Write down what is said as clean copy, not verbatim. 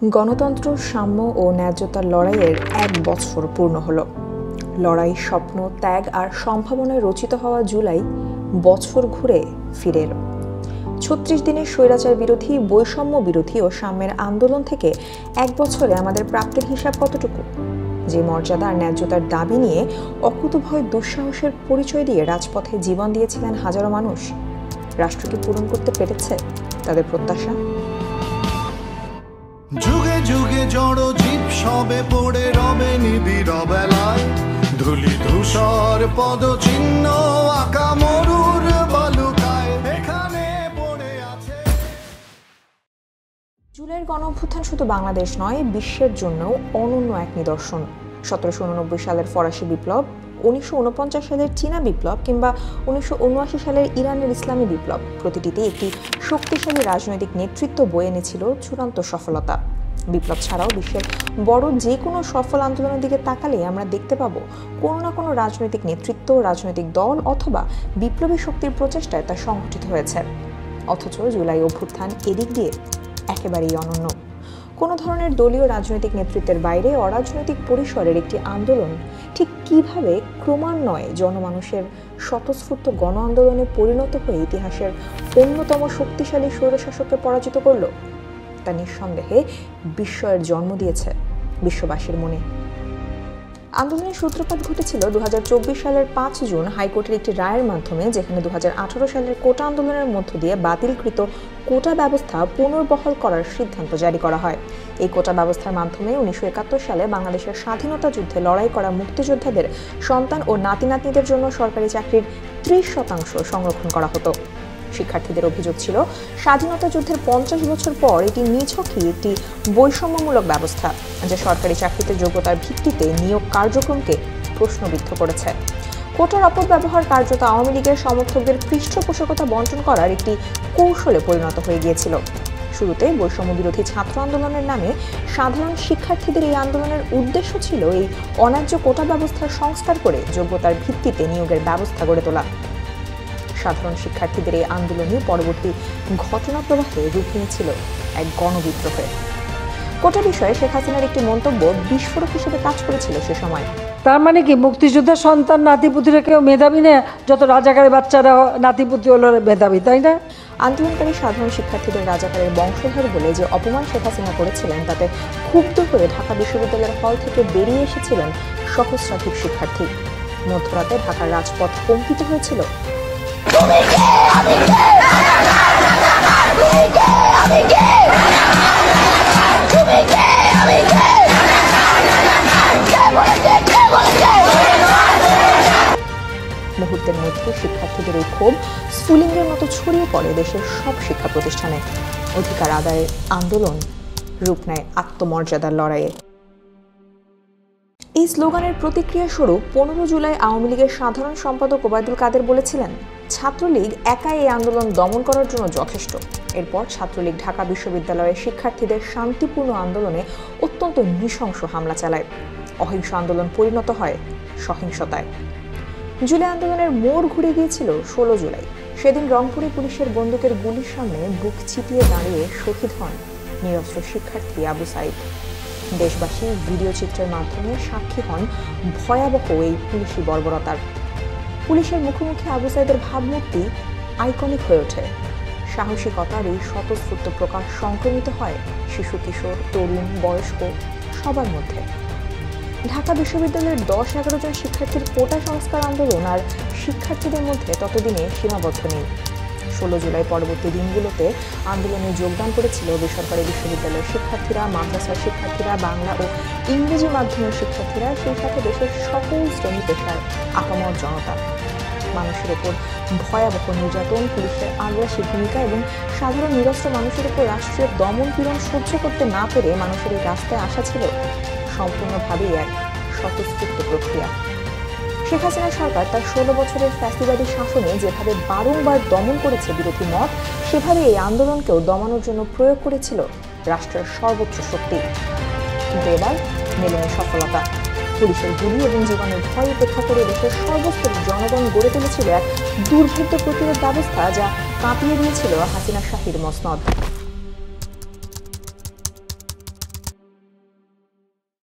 গণতন্ত্র, সাম্য ও ন্যায্যতার লড়াইয়ের ১ বছর পূর্ণ হলো। লড়াই, স্বপ্ন, ত্যাগ আর সম্ভাবনায় রচিত হওয়া জুলাই বছর ঘুরে ফিরে এলো। ৩৬ দিনের স্বৈরাচার বিরোধী, বৈষম্য বিরোধী ও সাম্যের আন্দোলন থেকে ১ বছরে আমাদের প্রাপ্তির হিসাব কতটুকু? যে মর্যাদা আর ন্যায্যতার দাবি নিয়ে অকুতোভয় দুঃসাহসের পরিচয় দিয়ে রাজপথে জীবন দিয়েছিলেন হাজারো মানুষ, রাষ্ট্র কি পূরণ করতে পেরেছে তাদের প্রত্যাশা? যুগে যুগে জড়ো জীব সবে পড়ে রবে নিবিড় বেলায়, ধুলি ধূসর পদচিহ্ন আঁকা মরুর বালুকায় এখানে পড়ে আছে। জুলাইয়ের গণঅভ্যুত্থান শুধু বাংলাদেশ নয়, বিশ্বের জন্যও অনন্য এক নিদর্শন। ১৭৮৯ সালের ফরাসি বিপ্লব, ১৯৪৯ সালের চীনা বিপ্লব কিংবা ১৯৭৯ সালের ইরানের ইসলামী বিপ্লব, প্রতিটিতেই একটি শক্তিশালী রাজনৈতিক নেতৃত্ব বয়ে এনেছিল চূড়ান্ত সফলতা। বিপ্লব ছাড়াও বিশ্বের বড় যে কোনো সফল আন্দোলনের দিকে তাকালে আমরা দেখতে পাবো কোনো না কোনো রাজনৈতিক নেতৃত্ব, রাজনৈতিক দল অথবা বিপ্লবী শক্তির প্রচেষ্টায় তা সংগঠিত হয়েছে। অথচ জুলাই অভ্যুত্থান এদিক দিয়ে একেবারেই অনন্য। কোনো ধরনের দলীয় রাজনৈতিক নেতৃত্বের বাইরে অরাজনৈতিক পরিসরের একটি আন্দোলন ঠিক কিভাবে ক্রমান্বয়ে জনমানুষের স্বতঃস্ফূর্ত গণ আন্দোলনে পরিণত হয়ে ইতিহাসের অন্যতম শক্তিশালী স্বৈরশাসককে পরাজিত করল, তা নিঃসন্দেহে বিস্ময়ের জন্ম দিয়েছে বিশ্ববাসীর মনে। আন্দোলনের সূত্রপাত ঘটেছিল ২০২৪ সালের ৫ জুন হাইকোর্টের একটি রায়ের মাধ্যমে, যেখানে ২০১৮ সালের কোটা আন্দোলনের মধ্য দিয়ে বাতিলকৃত কোটা ব্যবস্থা পুনর্বহাল করার সিদ্ধান্ত জারি করা হয়। এই কোটা ব্যবস্থার মাধ্যমে ১৯৭১ সালে বাংলাদেশের স্বাধীনতা যুদ্ধে লড়াই করা মুক্তিযোদ্ধাদের সন্তান ও নাতি নাতনিদের জন্য সরকারি চাকরির ৩০% সংরক্ষণ করা হতো। শিক্ষার্থীদের অভিযোগ ছিল, স্বাধীনতা যুদ্ধের ৫০ বছর পর এটি নিছকই একটি বৈষম্যমূলক ব্যবস্থা, যা সরকারি চাকরিতে যোগ্যতার ভিত্তিতে নিয়োগ কার্যক্রমকে প্রশ্নবিদ্ধ করেছে। কোটার অপব্যবহার কার্যত আওয়ামী লীগের সমর্থকদের পৃষ্ঠপোষকতা বণ্টন করার একটি কৌশলে পরিণত হয়ে গিয়েছিল। শুরুতে বৈষম্য বিরোধী ছাত্র আন্দোলনের নামে সাধারণ শিক্ষার্থীদের এই আন্দোলনের উদ্দেশ্য ছিল এই অন্যায্য কোটা ব্যবস্থার সংস্কার করে যোগ্যতার ভিত্তিতে নিয়োগের ব্যবস্থা গড়ে তোলা। সাধারণ শিক্ষার্থীদের এই আন্দোলনই পরবর্তী ঘটনা প্রবাহে রূপ নিয়েছিল এক গণবিদ্রোহে। কোটা বিষয়ে শেখ হাসিনার একটি মন্তব্য বিস্ফোরক হিসেবে কাজ করেছিল সে সময়। তার মানে কি, মুক্তিযুদ্ধের সন্তান নাতিপুতিরা কেউ মেধাবী না, যত রাজাকারের বাচ্চারা নাতিপুতি হলো মেধাবী, তাই না? আন্দোলনকারী সাধারণ শিক্ষার্থীদের রাজাকারের বংশধর বলে যে অপমান শেখ হাসিনা করেছিলেন, তাতে ক্ষুব্ধ হয়ে ঢাকা বিশ্ববিদ্যালয়ের হল থেকে বেরিয়ে এসেছিলেন সহস্রাধিক শিক্ষার্থী। মধ্যরাতে ঢাকার রাজপথ কম্পিত হয়েছিল। মুহূর্তের মধ্যে শিক্ষার্থীদের এই ক্ষোভ স্ফুলিঙ্গের মতো ছড়িয়ে পড়ে দেশের সব শিক্ষা প্রতিষ্ঠানে। অধিকার আদায়ের আন্দোলন রূপ নেয় আত্মমর্যাদার লড়াইয়ে। এই স্লোগানের প্রতিক্রিয়া স্বরূপ ১৫ জুলাই আওয়ামী লীগের সাধারণ সম্পাদক ওবায়দুল কাদের বলেছিলেন, ছাত্রলীগ একাই এই আন্দোলন দমন করার জন্য যথেষ্ট। এরপর ছাত্রলীগ ঢাকা বিশ্ববিদ্যালয়ের শিক্ষার্থীদের শান্তিপূর্ণ আন্দোলনে অত্যন্ত নৃশংস হামলা চালায়। অহিংস আন্দোলন পরিণত হয় সহিংসতায়। জুলাই আন্দোলনের মোড় ঘুরে গিয়েছিল ১৬ জুলাই। সেদিন রংপুরে পুলিশের বন্দুকের গুলির সামনে বুক চিতিয়ে দাঁড়িয়ে শহীদ হন নিরস্ত্র শিক্ষার্থী আবু সাইদ। দেশবাসী ভিডিও চিত্রের মাধ্যমে সাক্ষী হন ভয়াবহ এই পুলিশি বর্বরতার। পুলিশের মুখোমুখি আবু সাইদের ভাবমূর্তি আইকনিক হয়ে ওঠে। সাহসিকতার এই স্বতঃস্ফূর্ত প্রকাশ সংক্রমিত হয় শিশু, কিশোর, তরুণ, বয়স্ক সবার মধ্যে। ঢাকা বিশ্ববিদ্যালয়ের ১০-১১ জন শিক্ষার্থীর কোটা সংস্কার আন্দোলন আর শিক্ষার্থীদের মধ্যে ততদিনে সীমাবদ্ধ নেই। ১৬ জুলাই পরবর্তী দিনগুলোতে আন্দোলনে যোগদান করেছিল বেসরকারি বিশ্ববিদ্যালয়ের শিক্ষার্থীরা, মাদ্রাসার শিক্ষার্থীরা, বাংলা ও ইংরেজি মাধ্যমের শিক্ষার্থীরা, সেই সাথে দেশের সকল শ্রেণী পেশার আপামর জনতা। মানুষের ওপর ভয়াবহ নির্যাতন, পুলিশের আগ্রাসী ভূমিকা এবং সাধারণ নিরস্ত্র মানুষের উপর রাষ্ট্রীয় দমন পীড়ন সহ্য করতে না পেরে মানুষের এই রাস্তায় আসা ছিল সম্পূর্ণভাবেই এক স্বতঃস্ফূর্ত প্রক্রিয়া। শেখ হাসিনা সরকার তার ১৬ বছরের ফ্যাসিবাদী শাসনে যেভাবে বারংবার দমন করেছে বিরোধী মত, সেভাবে এই আন্দোলনকেও দমানোর জন্য প্রয়োগ করেছিল রাষ্ট্রের সর্বোচ্চ শক্তি। কিন্তু এবার মেলেনি সফলতা। পুলিশের গুলি এবং জীবনের ভয় উপেক্ষা করে দেশের সর্বস্তরের জনগণ গড়ে তুলেছিল এক দুর্ভেদ্য প্রতিরোধ ব্যবস্থা, যা কাঁপিয়ে দিয়েছিল হাসিনা শাহীর মসনদ।